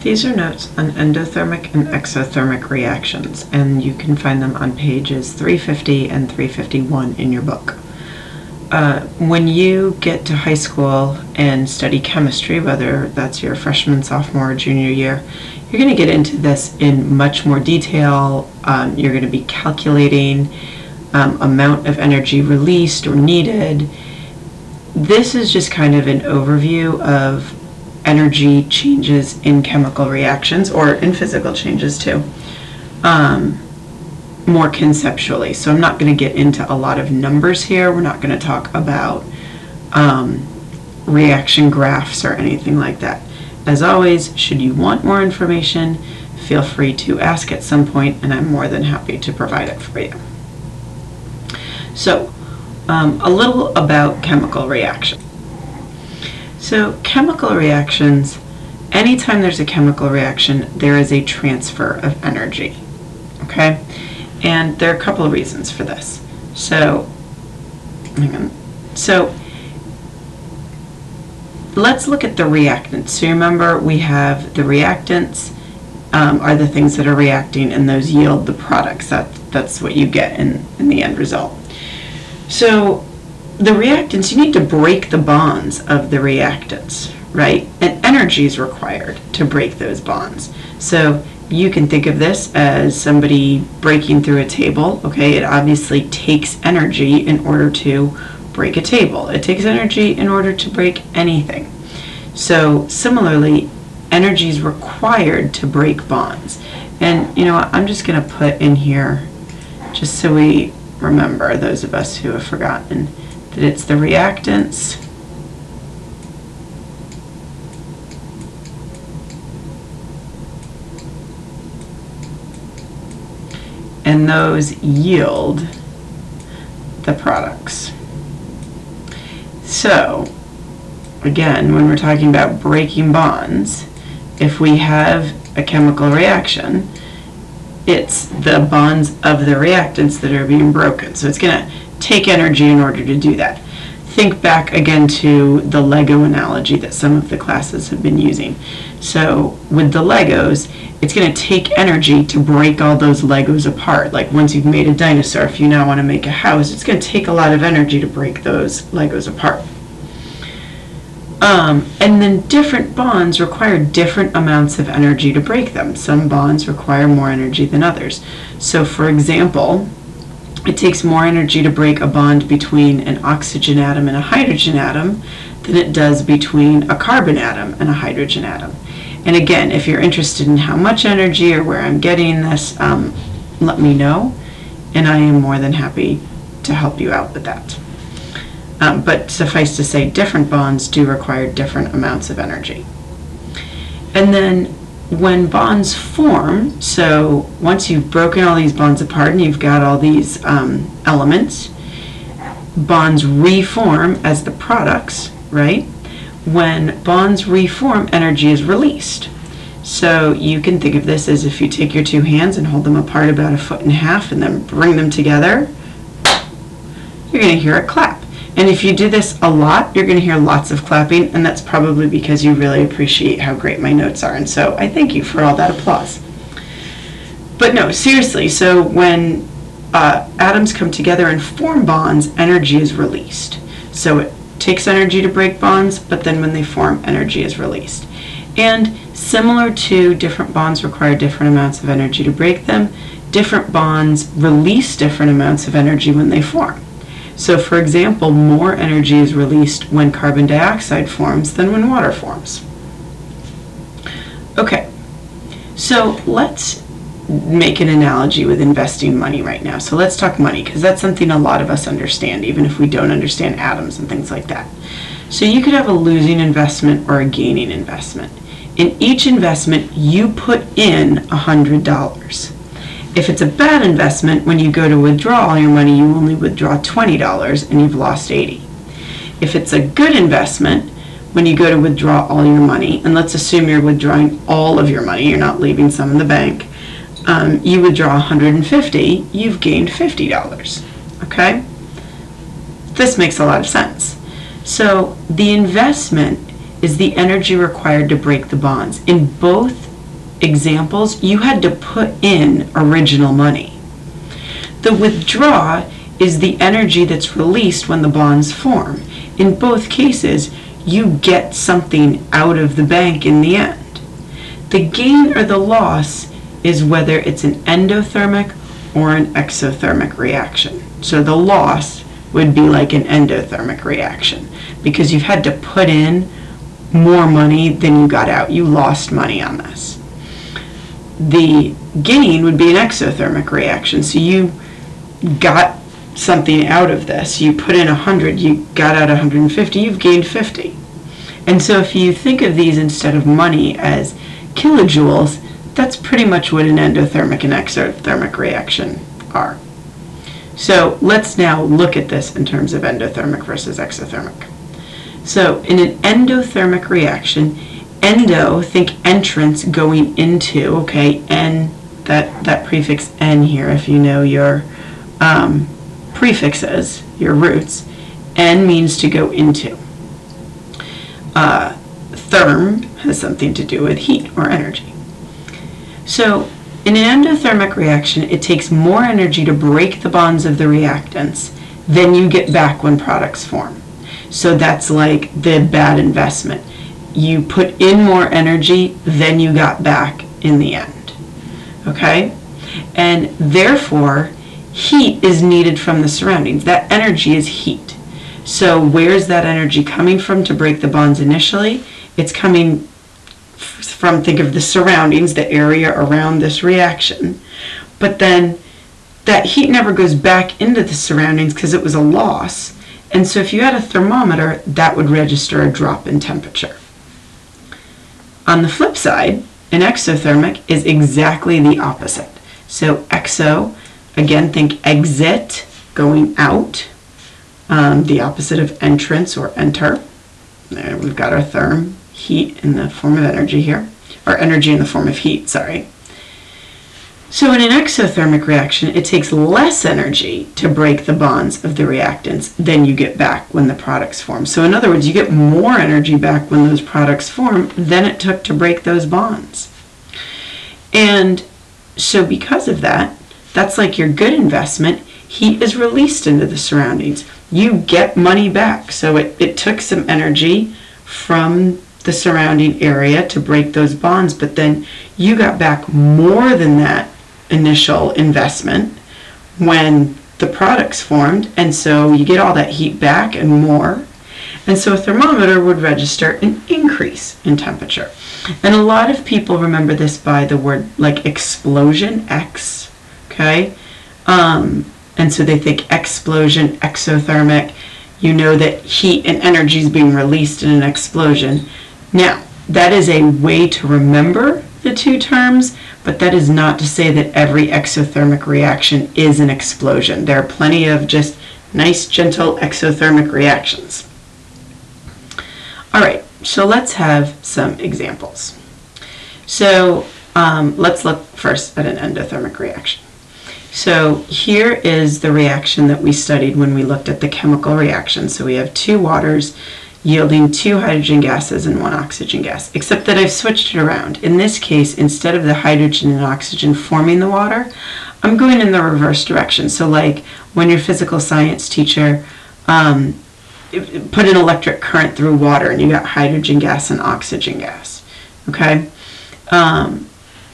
These are notes on endothermic and exothermic reactions, and you can find them on pages 350 and 351 in your book. When you get to high school and study chemistry, whether that's your freshman, sophomore, or junior year, you're going to get into this in much more detail. You're going to be calculating amount of energy released or needed. This is just kind of an overview of energy changes in chemical reactions, or in physical changes too, more conceptually. So I'm not going to get into a lot of numbers here. We're not going to talk about reaction graphs or anything like that. As always, should you want more information, feel free to ask at some point, and I'm more than happy to provide it for you. So a little about chemical reactions. So chemical reactions, anytime there's a chemical reaction, there is a transfer of energy, okay? And there are a couple of reasons for this. So, So let's look at the reactants. So remember, we have the reactants are the things that are reacting, and those yield the products. That's what you get in the end result. So the reactants, you need to break the bonds of the reactants, right? And energy is required to break those bonds. So you can think of this as somebody breaking through a table, okay? It obviously takes energy in order to break a table. It takes energy in order to break anything. So similarly, energy is required to break bonds. And you know what, I'm just going to put in here, just so we remember, those of us who have forgotten, that it's the reactants and those yield the products. So again, when we're talking about breaking bonds, if we have a chemical reaction, it's the bonds of the reactants that are being broken. So it's going to take energy in order to do that. Think back again to the Lego analogy that some of the classes have been using. So with the Legos, it's going to take energy to break all those Legos apart. Like once you've made a dinosaur, if you now want to make a house, it's going to take a lot of energy to break those Legos apart. And then different bonds require different amounts of energy to break them. Some bonds require more energy than others. So for example, it takes more energy to break a bond between an oxygen atom and a hydrogen atom than it does between a carbon atom and a hydrogen atom. And again, if you're interested in how much energy or where I'm getting this, let me know, and I am more than happy to help you out with that. But suffice to say, different bonds do require different amounts of energy. And then when bonds form, so once you've broken all these bonds apart and you've got all these elements, bonds reform as the products, right? When bonds reform, energy is released. So you can think of this as if you take your two hands and hold them apart about 1.5 feet and then bring them together, you're going to hear a clap. And if you do this a lot, you're going to hear lots of clapping, and that's probably because you really appreciate how great my notes are. And so I thank you for all that applause. But no, seriously, so when atoms come together and form bonds, energy is released. So it takes energy to break bonds, but then when they form, energy is released. And similar to different bonds require different amounts of energy to break them, different bonds release different amounts of energy when they form. So for example, more energy is released when carbon dioxide forms than when water forms. Okay, so let's make an analogy with investing money right now. So let's talk money, because that's something a lot of us understand, even if we don't understand atoms and things like that. So you could have a losing investment or a gaining investment. In each investment, you put in $100. If it's a bad investment, when you go to withdraw all your money, you only withdraw $20 and you've lost $80. If it's a good investment, when you go to withdraw all your money, and let's assume you're withdrawing all of your money, you're not leaving some in the bank, you withdraw $150, you've gained $50, okay? This makes a lot of sense. So the investment is the energy required to break the bonds. In both examples, you had to put in original money. The withdraw is the energy that's released when the bonds form. In both cases, you get something out of the bank in the end. The gain or the loss is whether it's an endothermic or an exothermic reaction. So the loss would be like an endothermic reaction because you've had to put in more money than you got out. You lost money on this. The gain would be an exothermic reaction. So you got something out of this. You put in 100, you got out 150, you've gained 50. And so if you think of these instead of money as kilojoules, that's pretty much what an endothermic and exothermic reaction are. So let's now look at this in terms of endothermic versus exothermic. So in an endothermic reaction, endo, think entrance going into, okay, N, that prefix N here, if you know your prefixes, your roots, N means to go into. Therm has something to do with heat or energy. So in an endothermic reaction, it takes more energy to break the bonds of the reactants than you get back when products form. So that's like the bad investment. You put in more energy than you got back in the end. Okay? And therefore, heat is needed from the surroundings. That energy is heat. So where's that energy coming from to break the bonds initially? It's coming from, think of the surroundings, the area around this reaction. But then that heat never goes back into the surroundings because it was a loss. And so if you had a thermometer, that would register a drop in temperature. On the flip side, an exothermic is exactly the opposite. So exo, again, think exit, going out, the opposite of entrance or enter. There we've got our therm, heat in the form of energy here, or energy in the form of heat, sorry. So in an exothermic reaction, it takes less energy to break the bonds of the reactants than you get back when the products form. So in other words, you get more energy back when those products form than it took to break those bonds. And so because of that, that's like your good investment. Heat is released into the surroundings. You get money back. So it took some energy from the surrounding area to break those bonds, but then you got back more than that initial investment when the products formed, and so you get all that heat back and more. And so a thermometer would register an increase in temperature. And a lot of people remember this by the word like explosion, X, okay? And so they think explosion, exothermic, you know that heat and energy is being released in an explosion. Now, that is a way to remember the two terms, but that is not to say that every exothermic reaction is an explosion. There are plenty of just nice, gentle exothermic reactions. All right, so let's have some examples. So let's look first at an endothermic reaction. So here is the reaction that we studied when we looked at the chemical reaction. So we have two waters yielding 2 hydrogen gases and 1 oxygen gas, except that I've switched it around. In this case, instead of the hydrogen and oxygen forming the water, I'm going in the reverse direction. So like when your physical science teacher put an electric current through water and you got hydrogen gas and oxygen gas, okay?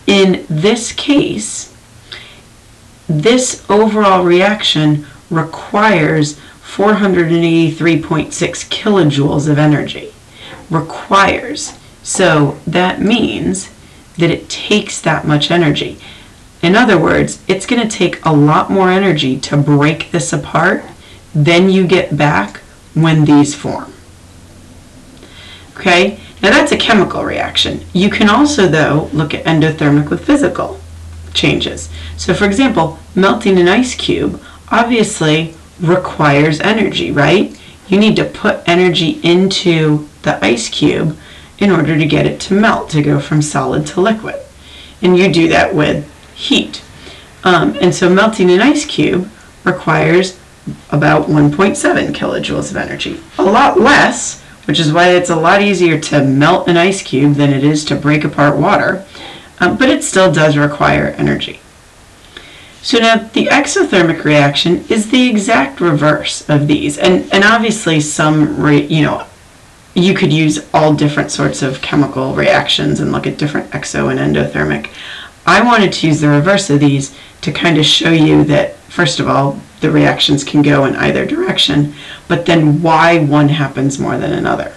In this case, this overall reaction requires 483.6 kilojoules of energy. Requires. So that means that it takes that much energy. In other words, it's going to take a lot more energy to break this apart than you get back when these form. Okay? Now that's a chemical reaction. You can also, though, look at endothermic with physical changes. So for example, melting an ice cube obviously requires energy, right? You need to put energy into the ice cube in order to get it to melt, to go from solid to liquid. And you do that with heat. And so melting an ice cube requires about 1.7 kilojoules of energy. A lot less, which is why it's a lot easier to melt an ice cube than it is to break apart water. but it still does require energy. So now the exothermic reaction is the exact reverse of these, and obviously you could use all different sorts of chemical reactions and look at different exo and endothermic. I wanted to use the reverse of these to kind of show you that, first of all, the reactions can go in either direction, but then why one happens more than another.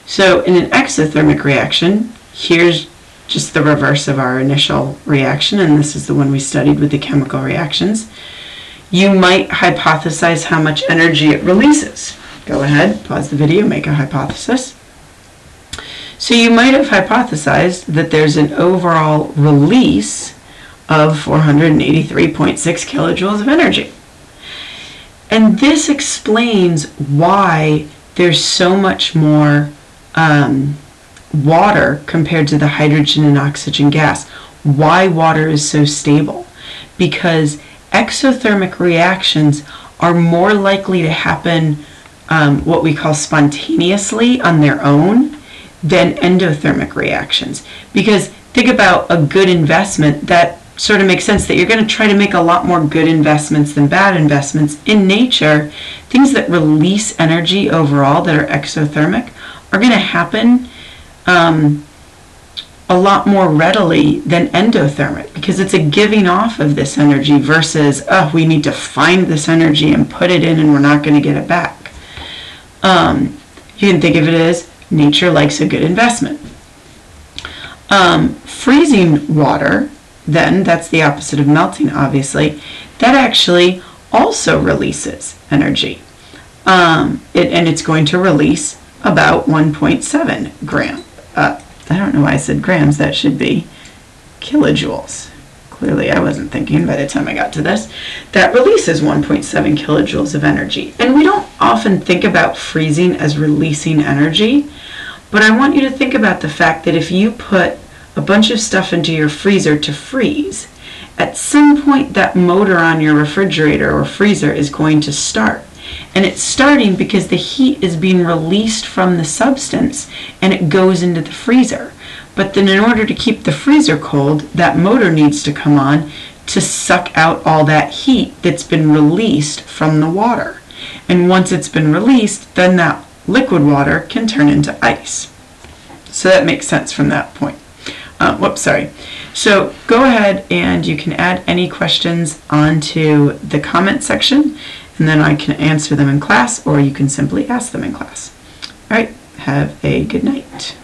So in an exothermic reaction, here's just the reverse of our initial reaction, and this is the one we studied with the chemical reactions. You might hypothesize how much energy it releases. Go ahead, pause the video, make a hypothesis. So you might have hypothesized that there's an overall release of 483.6 kilojoules of energy. And this explains why there's so much more water compared to the hydrogen and oxygen gas. Why water is so stable? Because exothermic reactions are more likely to happen what we call spontaneously on their own than endothermic reactions. Because think about a good investment, that sort of makes sense that you're going to try to make a lot more good investments than bad investments. In nature, things that release energy overall that are exothermic are going to happen a lot more readily than endothermic, because it's a giving off of this energy versus, oh, we need to find this energy and put it in and we're not going to get it back. You can think of it as nature likes a good investment. Freezing water, then, that's the opposite of melting, obviously, that actually also releases energy. And it's going to release about 1.7 gram. I don't know why I said grams, that should be kilojoules. Clearly I wasn't thinking by the time I got to this. That releases 1.7 kilojoules of energy. And we don't often think about freezing as releasing energy, but I want you to think about the fact that if you put a bunch of stuff into your freezer to freeze, at some point that motor on your refrigerator or freezer is going to start. And it's starting because the heat is being released from the substance and it goes into the freezer. But then in order to keep the freezer cold, that motor needs to come on to suck out all that heat that's been released from the water. And once it's been released, then that liquid water can turn into ice. So that makes sense from that point. So go ahead and you can add any questions onto the comment section, and then I can answer them in class, or you can simply ask them in class. All right, have a good night.